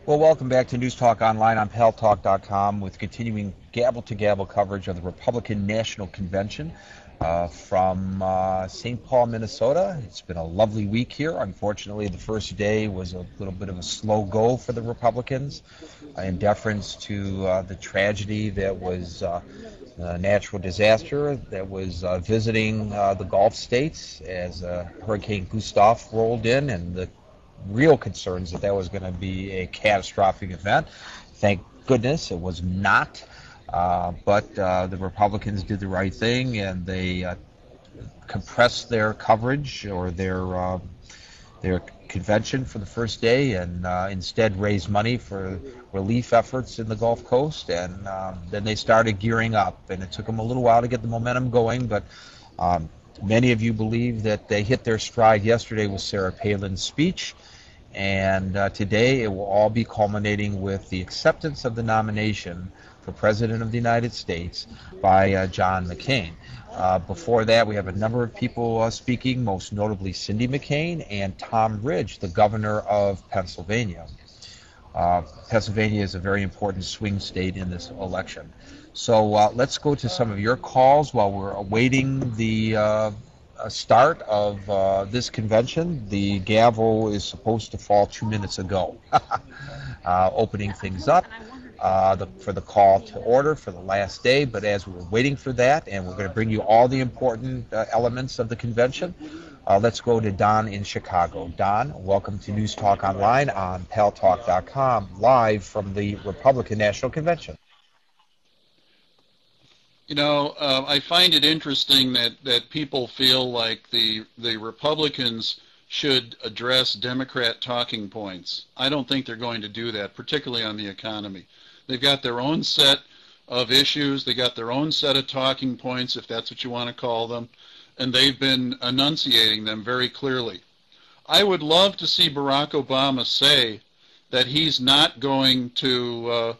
Well, welcome back to News Talk Online on Paltalk.com with continuing gavel-to-gavel coverage of the Republican National Convention from St. Paul, Minnesota. It's been a lovely week here. Unfortunately, the first day was a little bit of a slow go for the Republicans in deference to the tragedy that was a natural disaster that was visiting the Gulf states as Hurricane Gustav rolled in, and the real concerns that was going to be a catastrophic event. Thank goodness it was not. But the Republicans did the right thing, and they compressed their coverage or their convention for the first day, and instead raised money for relief efforts in the Gulf Coast. And then they started gearing up, and it took them a little while to get the momentum going, but many of you believe that they hit their stride yesterday with Sarah Palin's speech, and today it will all be culminating with the acceptance of the nomination for President of the United States by John McCain. Before that, we have a number of people speaking, most notably Cindy McCain and Tom Ridge, the governor of Pennsylvania. Pennsylvania is a very important swing state in this election. So let's go to some of your calls while we're awaiting the start of this convention. The gavel is supposed to fall 2 minutes ago, opening things up for the call to order for the last day. But as we were waiting for that, and we're going to bring you all the important elements of the convention, let's go to Don in Chicago. Don, welcome to News Talk Online on Paltalk.com, live from the Republican National Convention. You know, I find it interesting that people feel like the Republicans should address Democrat talking points. I don't think they're going to do that, particularly on the economy. They've got their own set of issues. They got their own set of talking points, if that's what you want to call them, and they've been enunciating them very clearly. I would love to see Barack Obama say that he's not going to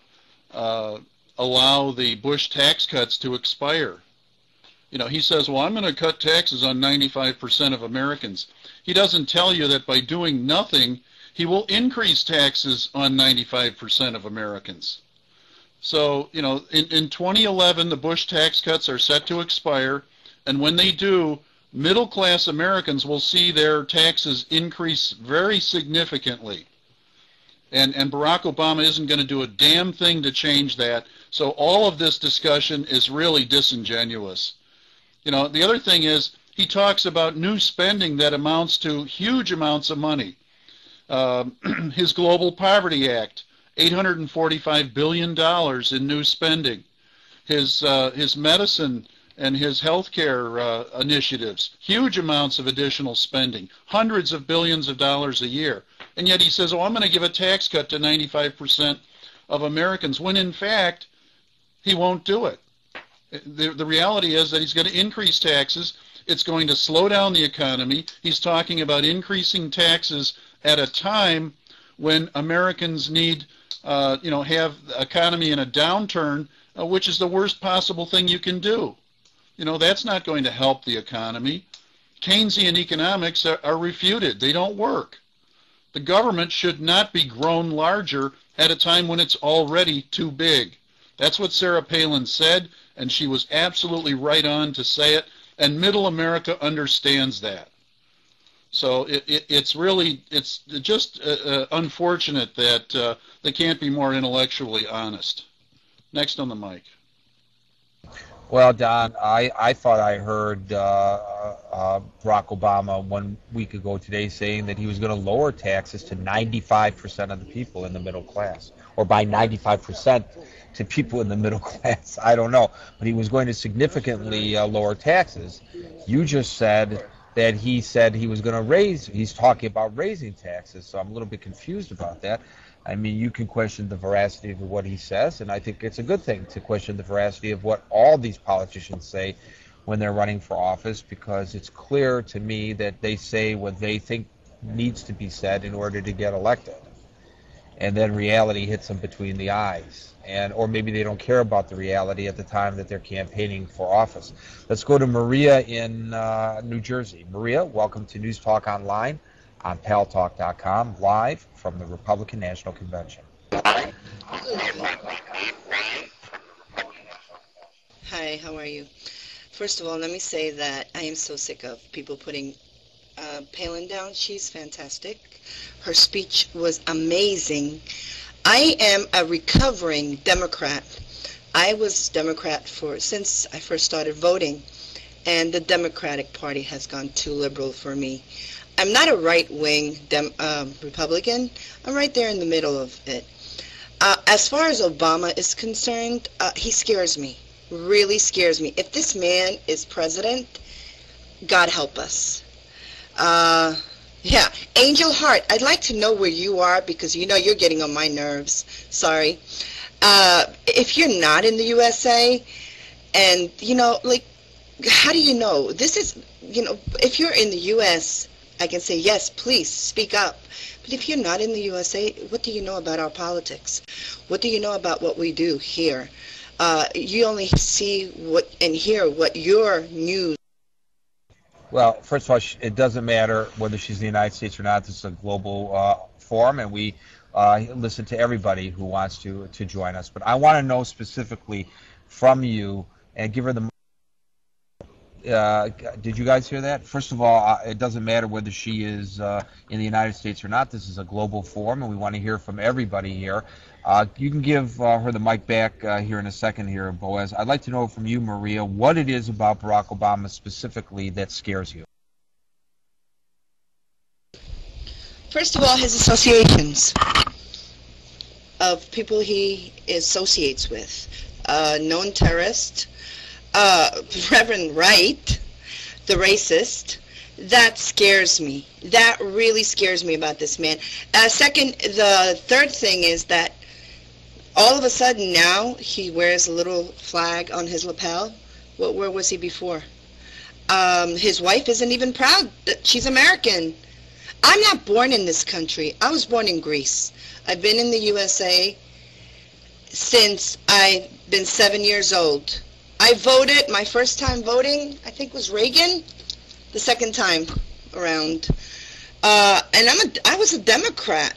allow the Bush tax cuts to expire. You know, he says, well, I'm going to cut taxes on 95% of Americans. He doesn't tell you that by doing nothing, he will increase taxes on 95% of Americans. So, you know, in 2011, the Bush tax cuts are set to expire, and when they do, middle-class Americans will see their taxes increase very significantly. And Barack Obama isn't going to do a damn thing to change that. So all of this discussion is really disingenuous. You know, the other thing is he talks about new spending that amounts to huge amounts of money. His Global Poverty Act, $845 billion in new spending. His medicine and his health care initiatives, huge amounts of additional spending, hundreds of billions of dollars a year. And yet he says, oh, I'm going to give a tax cut to 95% of Americans, when in fact, he won't do it. The reality is that he's going to increase taxes. It's going to slow down the economy. He's talking about increasing taxes at a time when Americans need, have the economy in a downturn, which is the worst possible thing you can do. You know, that's not going to help the economy. Keynesian economics are refuted. They don't work. The government should not be grown larger at a time when it's already too big. That's what Sarah Palin said, and she was absolutely right on to say it, and middle America understands that. So it's just unfortunate that they can't be more intellectually honest. Next on the mic. Well, Don, I thought I heard Barack Obama 1 week ago today saying that he was going to lower taxes to 95% of the people in the middle class, or by 95% to people in the middle class. I don't know. But he was going to significantly lower taxes. You just said that he said he was going to he's talking about raising taxes, so I'm a little bit confused about that. I mean, you can question the veracity of what he says, and I think it's a good thing to question the veracity of what all these politicians say when they're running for office, because it's clear to me that they say what they think needs to be said in order to get elected. And then reality hits them between the eyes. Or maybe they don't care about the reality at the time that they're campaigning for office. Let's go to Maria in New Jersey. Maria, welcome to News Talk Online on Paltalk.com, live from the Republican National Convention. Hi, how are you? First of all, let me say that I am so sick of people putting Palin down. She's fantastic. Her speech was amazing. I am a recovering Democrat. I was Democrat for since I first started voting, and the Democratic Party has gone too liberal for me. I'm not a right-wing Republican. I'm right there in the middle of it. As far as Obama is concerned, he scares me. Really scares me. If this man is president, God help us. Uh, yeah, Angel Heart, I'd like to know where you are because you know you're getting on my nerves. Sorry. If you're not in the USA, and like, how do you know? This is, if you're in the US, I can say yes, please speak up. But if you're not in the USA, what do you know about our politics? What do you know about what we do here? You only see what and hear what your news. Well, first of all, it doesn't matter whether she's in the United States or not. This is a global forum, and we listen to everybody who wants to join us. But I want to know specifically from you, and give her the. Did you guys hear that? First of all, it doesn't matter whether she is in the United States or not. This is a global forum, and we want to hear from everybody here. You can give her the mic back here in a second here, Boaz. I'd like to know from you, Maria, what it is about Barack Obama specifically that scares you. First of all, his associations of people he associates with. Known terrorist, Reverend Wright, the racist. That scares me. That really scares me about this man. The third thing is that all of a sudden now he wears a little flag on his lapel. Where was he before? His wife isn't even proud that she's American. I'm not born in this country. I was born in Greece. I've been in the USA since I've been 7 years old. I voted, my first time voting, I think was Reagan, the second time around. And I was a Democrat.